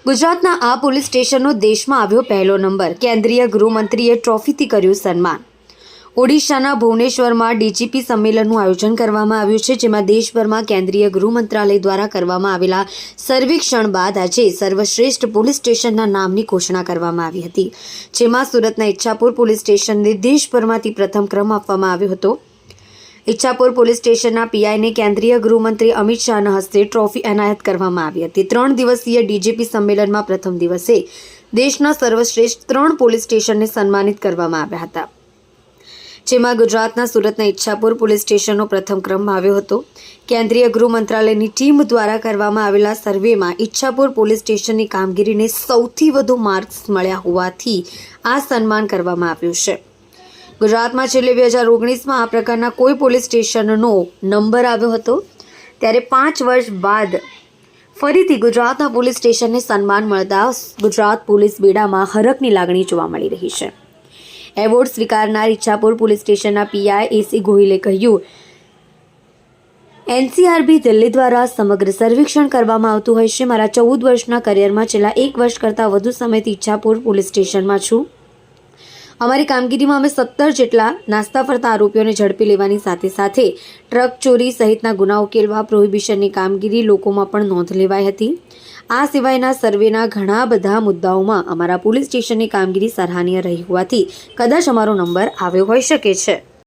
ગુજરાતના આ પોલીસ સ્ટેશનનો દેશમાં આવ્યો પહેલો નંબર। કેન્દ્રીય ગૃહમંત્રીએ ટ્રોફીથી કર્યું સન્માન। ઓડિશાના ભુવનેશ્વરમાં ડીજીપી સંમેલનનું આયોજન કરવામાં આવ્યું છે, જેમાં દેશભરમાં કેન્દ્રીય ગૃહ મંત્રાલય દ્વારા કરવામાં આવેલા સર્વેક્ષણ બાદ આજે સર્વશ્રેષ્ઠ પોલીસ સ્ટેશનના નામની ઘોષણા કરવામાં આવી હતી, જેમાં સુરતના ઈચ્છાપુર પોલીસ સ્ટેશનને દેશભરમાંથી પ્રથમ ક્રમ આપવામાં આવ્યો હતો। ઈચ્છાપુર પોલીસ સ્ટેશનના પીઆઈને કેન્દ્રીય ગૃહમંત્રી અમિત શાહના હસ્તે ટ્રોફી એનાયત કરવામાં આવી હતી। 3 દિવસીય ડીજીપી સંમેલનમાં પ્રથમ દિવસે દેશના સર્વશ્રેષ્ઠ 3 પોલીસ સ્ટેશનને સન્માનિત કરવામાં આવ્યા હતા, જેમાં ગુજરાતના સુરતના ઈચ્છાપુર પોલીસ સ્ટેશનનો પ્રથમ ક્રમ આવ્યો હતો। કેન્દ્રીય ગૃહ મંત્રાલયની ટીમ દ્વારા કરવામાં આવેલા સર્વેમાં ઈચ્છાપુર પોલીસ સ્ટેશનની કામગીરીને સૌથી વધુ માર્ક્સ મળ્યા હોવાથી આ સન્માન કરવામાં આવ્યું છે। ગુજરાતમાં છેલ્લે 2019માં આ પ્રકારના કોઈ પોલીસ સ્ટેશનનો નંબર આવ્યો હતો, ત્યારે 5 વર્ષ બાદ ફરીથી ગુજરાતના પોલીસ સ્ટેશનને સન્માન મળતા ગુજરાત પોલીસ બેડામાં હરખની લાગણી જોવા મળી રહી છે। એવોર્ડ સ્વીકારનાર ઈચ્છાપુર પોલીસ સ્ટેશનના પીઆઈ એસી ગોહિલે કહ્યું, એનસીઆરબી દિલ્હી દ્વારા સમગ્ર સર્વેક્ષણ કરવામાં આવતું હોય છે। મારા 14 વર્ષના કરિયરમાં છેલ્લા 1 વર્ષ કરતાં વધુ સમયથી ઈચ્છાપુર પોલીસ સ્ટેશનમાં છું। અમારી કામગીરીમાં અમે 17 જેટલા નાસ્તા ફરતા આરોપીઓને ઝડપી લેવાની સાથે સાથે ટ્રક ચોરી સહિતના ગુના ઉકેલવા, પ્રોહિબિશનની કામગીરી લોકોમાં પણ નોંધ લેવાઈ હતી। આ સિવાયના સર્વેના ઘણા બધા મુદ્દાઓમાં અમારા પોલીસ સ્ટેશનની કામગીરી સરાહનીય રહી હોવાથી કદાચ અમારો નંબર આવ્યો હોઈ શકે છે।